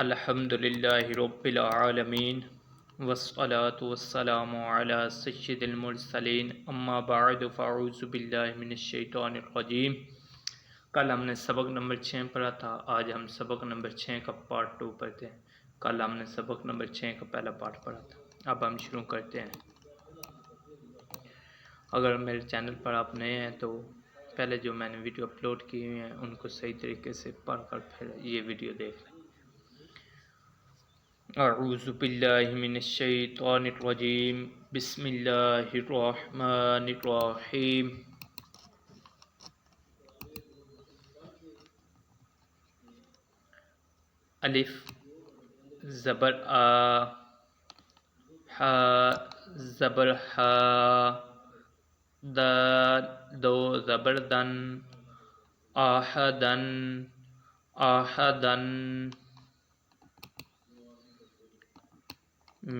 الحمد للہ رب العالمین والصلاة والسلام علی سید المرسلین اما بعد فاعوذ باللہ من الشیطان الرجیم۔ کل ہم نے سبق نمبر 6 پڑھا تھا، آج ہم سبق نمبر 6 کا پارٹ 2 پڑھتے ہیں۔ کل ہم نے سبق نمبر 6 کا پہلا پارٹ پڑھا تھا، اب ہم شروع کرتے ہیں۔ اگر میرے چینل پر آپ نئے ہیں تو پہلے جو میں نے ویڈیو اپلوڈ کی ہوئی ہیں ان کو صحیح طریقے سے پڑھ کر پھر یہ ویڈیو دیکھ لیں۔ اعوذ باللہ من الشیطان الرجیم، بسم اللہ الرحمن الرحیم۔ الف زبر آ، حا زبر حا، دال دو زبر دن، آحدن آحدن،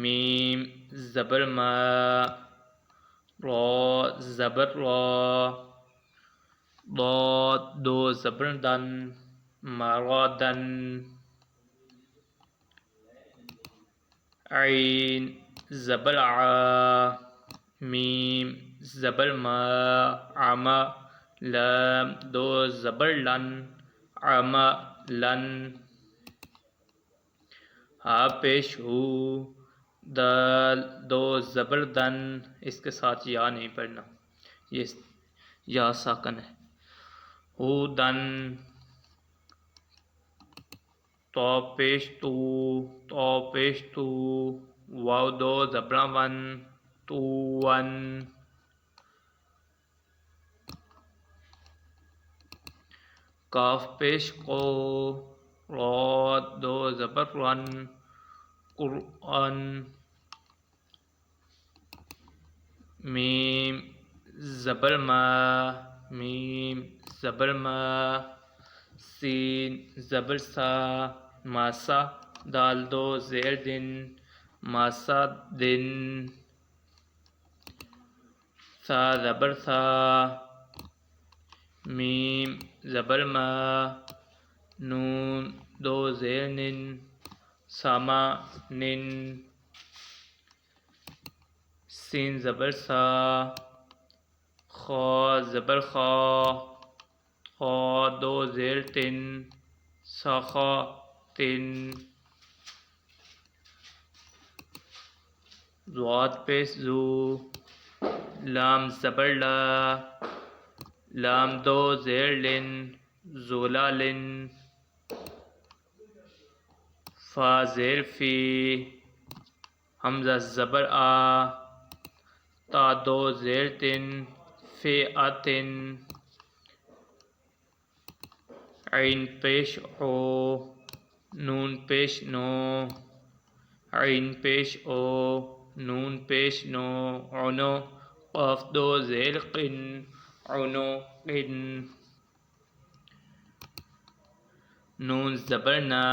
میم زبر ما، را زبر را، ضاد دو زبر دن، مرادن، عین زبر ع، میم زبر ما، عما، لام دو زبر لن، عما لن، ہا پیش ہو، دال دو زبر دن، اس کے ساتھ یا نہیں پڑھنا، یہ یا ساکن ہے، ہو دن، تو پیش تو، تو پیش تو، واو دو زبر ون، تو ون، کاف پیش کو، را دو زبر رن، قرآن، میم زبر ما، میم زبر ما، سین زبر سا، ماسا دال دو زیر دن، ماسا دن، سا زبر سا، میم زبر ما، نون دو زیر نن، سما نن، سین زبر سا، خا زبر خا، خا دو زیر تن، ساخا تن، ضاد پیش زو، لام زبر لا، لام دو زیر لن، زولا لن، فا زیر فی، حمزہ زبر آ، تا دو زیر تن، فی آتن، عین پیش او، نون پیش نو، عین پیش او، نون پیش نو، عنو، قاف دو زیر قن، عنو قن، نون زبر نا،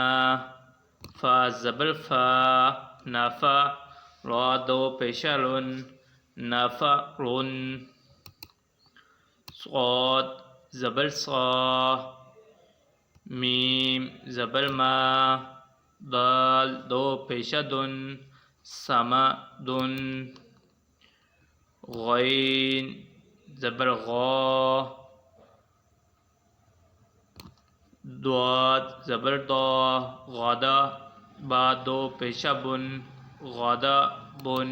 فا زبر فا، نافا، را دو پیشہ رن، نافا رن، صاد زبر صا، میم زبر ما، دال دو پیشہ دن، سما دن، غین زبر غا، ضاد زبر دا، غادا، با دو پیشہ بن، غادا بن،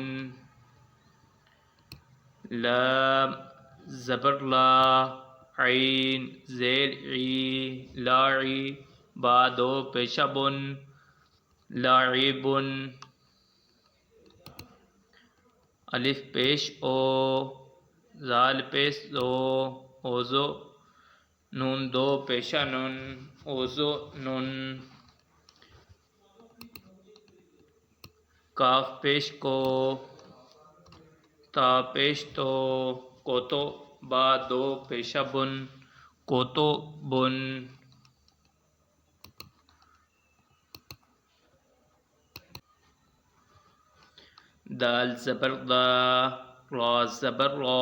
لام زبر لا، عین زیر عی، لاعی، با دو پیشہ بن، لاعبن، الف پیش او، زال پیش زو، اوزو، نون دو پیشہ نن، اوزو نن، کاف پیش کو، تا پیش تو، کوتو، با دو پیشہ بن، کوتو بن، دال زبر دا، را زبر را،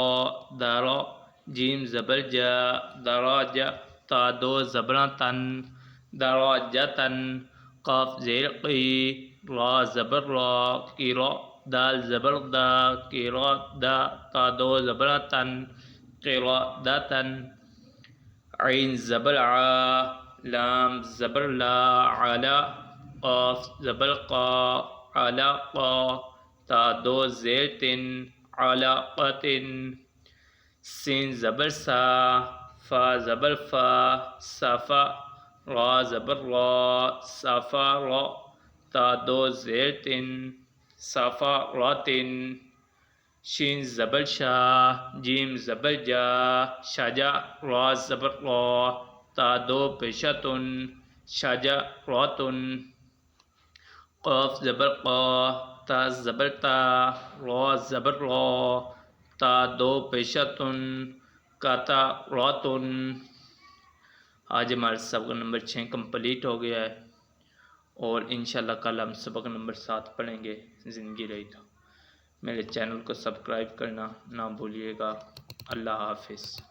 دارا، جیم زبر جا، دراجہ، تا دو زبراں تن، دراجتن، قاف زیر قی، را زبر را، قیرا، دال زبر دا، قیرا دا، تا دو زبر تن، قیرا دتن، عین زبر ع، لام زبر لا، علا، قاف زبر قا، علا قا، تا دو زیر تن، علاقتن، سین زبر سا، فا زبر فا، صفا، را زبر را، صفا را، تا دو زیر تن، صفا راتن، شین زبر شا، جیم زبر جا، شجا، را زبر را، تا دو پیشتن، شجا راتن، قاف زبر قا، تا زبر تا، را زبر را، تا دو پیشتن، کاتا راتن۔ آج ہمارا سبق نمبر 6 کمپلیٹ ہو گیا ہے، اور انشاءاللہ کل ہم سبق نمبر 7 پڑھیں گے زندگی رہی تو۔ میرے چینل کو سبسکرائب کرنا نہ بھولیے گا۔ اللہ حافظ۔